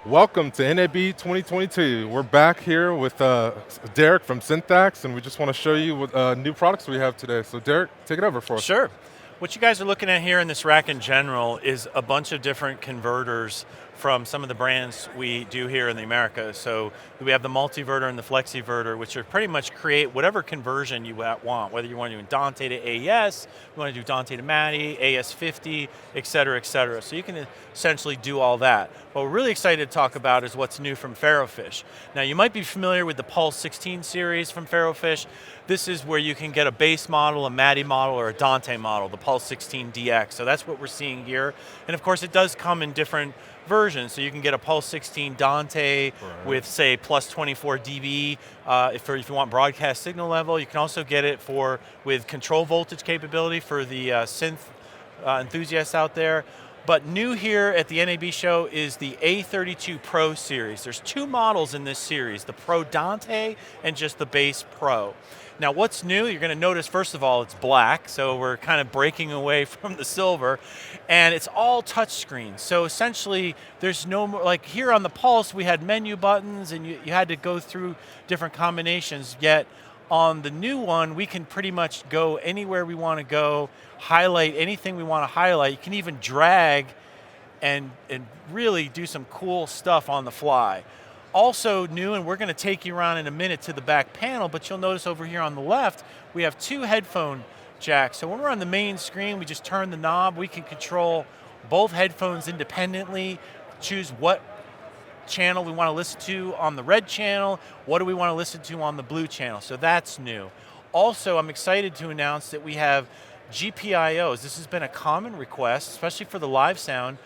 Welcome to NAB 2022. We're back here with Derek from Synthax, and we just want to show you what new products we have today. So Derek, take it over for us. Sure. What you guys are looking at here in this rack in general is a bunch of different converters from some of the brands we do here in the Americas. So we have the multiverter and the flexiverter, which are pretty much create whatever conversion you want, whether you want to do Dante to AES, you want to do Dante to MADI, AS50, et cetera, et cetera. So you can essentially do all that. What we're really excited to talk about is what's new from Ferrofish. Now you might be familiar with the Pulse 16 series from Ferrofish. This is where you can get a base model, a MADI model, or a Dante model, the Pulse 16 DX. So that's what we're seeing here. And of course it does come in different versions. So you can get a Pulse 16 Dante with say plus 24 dB if you want broadcast signal level. You can also get it with control voltage capability for the synth enthusiasts out there. But new here at the NAB show is the A32 Pro series. There's two models in this series, the Pro Dante and just the base Pro. Now what's new, you're going to notice first of all it's black, so we're kind of breaking away from the silver, and it's all touchscreen. So essentially there's no more, like here on the Pulse we had menu buttons and you had to go through different combinations, yet on the new one we can pretty much go anywhere we want to go, highlight anything we want to highlight. You can even drag and really do some cool stuff on the fly. Also new, and we're going to take you around in a minute to the back panel, but you'll notice over here on the left, we have two headphone jacks. So when we're on the main screen, we just turn the knob, we can control both headphones independently, choose what channel we want to listen to on the red channel, what do we want to listen to on the blue channel, so that's new. Also, I'm excited to announce that we have GPIOs. This has been a common request, especially for the live sound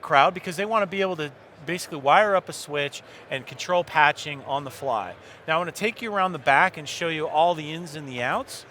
crowd, because they want to be able to basically wire up a switch and control patching on the fly. Now I want to take you around the back and show you all the ins and the outs.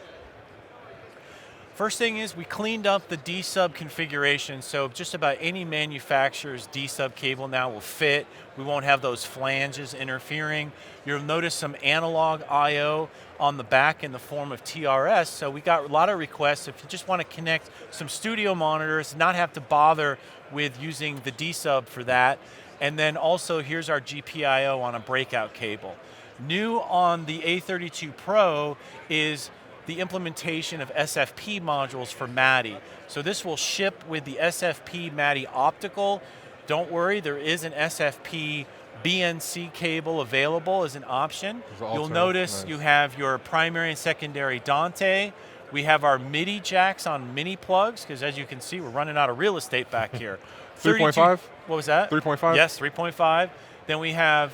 First thing is we cleaned up the D-sub configuration, so just about any manufacturer's D-sub cable now will fit. We won't have those flanges interfering. You'll notice some analog I/O on the back in the form of TRS, so we got a lot of requests if you just want to connect some studio monitors, not have to bother with using the D-sub for that. And then also here's our GPIO on a breakout cable. New on the A32 Pro is the implementation of SFP modules for MADI. So this will ship with the SFP MADI optical. Don't worry, there is an SFP BNC cable available as an option. You'll notice you have your primary and secondary Dante. We have our MIDI jacks on mini plugs, because as you can see, we're running out of real estate back here. 3.5? What was that? 3.5? Yes, 3.5. Then we have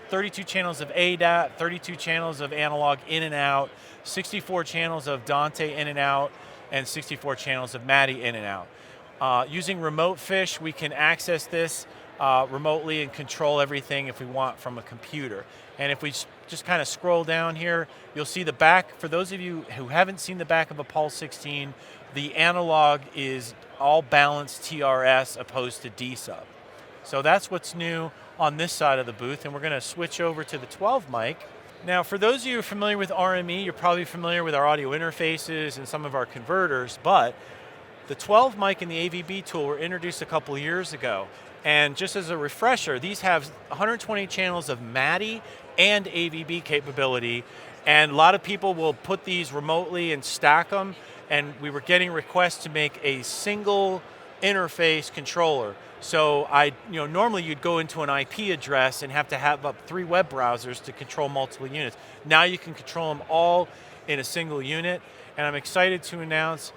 32 channels of ADAT, 32 channels of analog in and out, 64 channels of Dante in and out, and 64 channels of MADI in and out. Using Remote Fish, we can access this remotely and control everything if we want from a computer. And if we just kind of scroll down here, you'll see the back. For those of you who haven't seen the back of a Pulse 16, the analog is all balanced TRS opposed to D-sub. So that's what's new on this side of the booth, and we're going to switch over to the 12 mic. Now for those of you who are familiar with RME, you're probably familiar with our audio interfaces and some of our converters, but the 12 mic and the AVB-Tool were introduced a couple years ago. And just as a refresher, these have 120 channels of MADI and AVB capability, and a lot of people will put these remotely and stack them, and we were getting requests to make a single interface controller. So normally you'd go into an IP address and have to have up 3 web browsers to control multiple units. Now you can control them all in a single unit, and I'm excited to announce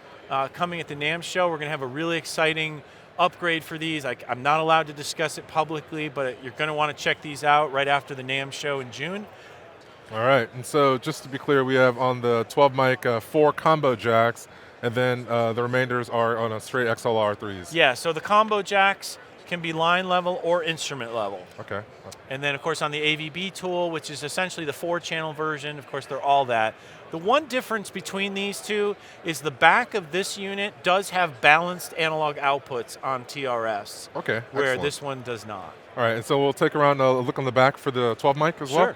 coming at the NAMM show, we're going to have a really exciting upgrade for these. I'm not allowed to discuss it publicly, but you're going to want to check these out right after the NAMM show in June. All right, and so just to be clear, we have on the 12 mic 4 combo jacks, and then the remainders are on a straight XLR3s. Yeah, so the combo jacks can be line level or instrument level. Okay. And then of course on the AVB-Tool, which is essentially the 4-channel version, of course they're all that. The one difference between these two is the back of this unit does have balanced analog outputs on TRS. Okay, where excellent. this one does not. All right, and so we'll take around a look on the back for the 12 mic as well? Sure.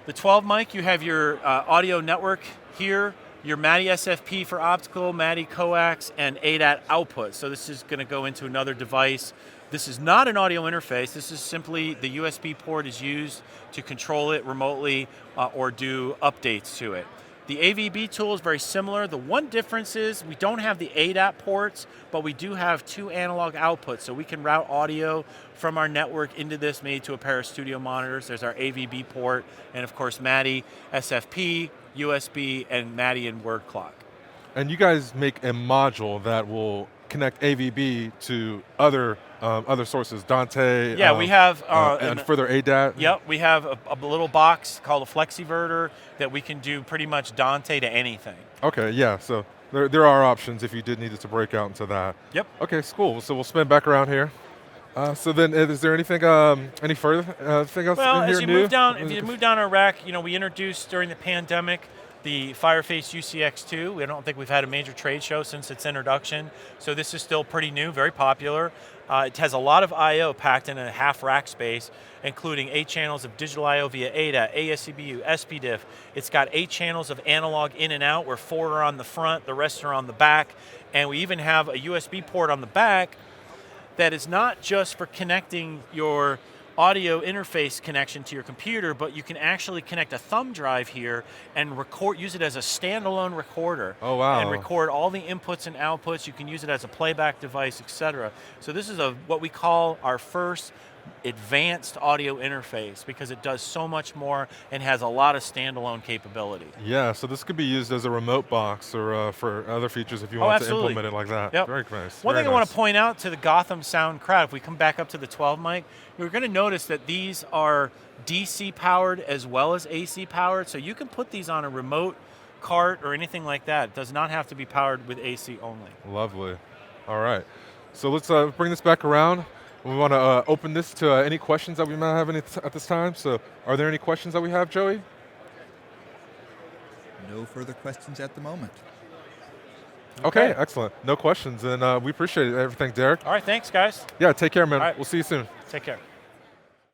The 12 mic, you have your audio network here. your MADI SFP for optical, MADI coax, and ADAT output. So this is going to go into another device. This is not an audio interface. This is simply the USB port is used to control it remotely or do updates to it. The AVB-Tool is very similar. The one difference is we don't have the ADAT ports, but we do have 2 analog outputs, so we can route audio from our network into this, made to a pair of studio monitors. There's our AVB port, and of course MADI, SFP, USB, and MADI and word clock. And you guys make a module that will connect AVB to other sources, Dante. Yeah, we have and further ADAT. Yep, we have a little box called a FlexiVerter that we can do pretty much Dante to anything. Okay, yeah. So there are options if you did need it to break out into that. Yep. Okay, cool. So we'll spin back around here. So then, is there anything, any further thing else well, in here as you new? move down, if you move down our rack, we introduced during the pandemic the Fireface UCX II. We don't think we've had a major trade show since its introduction, so this is still pretty new, very popular. It has a lot of I/O packed in a half rack space, including 8 channels of digital I/O via ADAT, ASCBU, SPDIF. It's got 8 channels of analog in and out, where 4 are on the front, the rest are on the back, and we even have a USB port on the back that is not just for connecting your audio interface connection to your computer, but you can actually connect a thumb drive here and use it as a standalone recorder. Oh, wow. And record all the inputs and outputs. You can use it as a playback device, etc. So this is what we call our first advanced audio interface, because it does so much more and has a lot of standalone capability. Yeah, so this could be used as a remote box or for other features if you want to implement it like that. Yep. Very nice. One very thing I nice. want to point out to the Gotham Sound crowd, if we come back up to the 12 mic, you're going to notice that these are DC powered as well as AC powered, so you can put these on a remote cart or anything like that. It does not have to be powered with AC only. Lovely. All right. So let's bring this back around. We want to open this to any questions that we might have at this time. So are there any questions that we have, Joey? No further questions at the moment. Okay, excellent. No questions, and we appreciate everything, Derek. All right, thanks, guys. Yeah, take care, man. All right. We'll see you soon. Take care.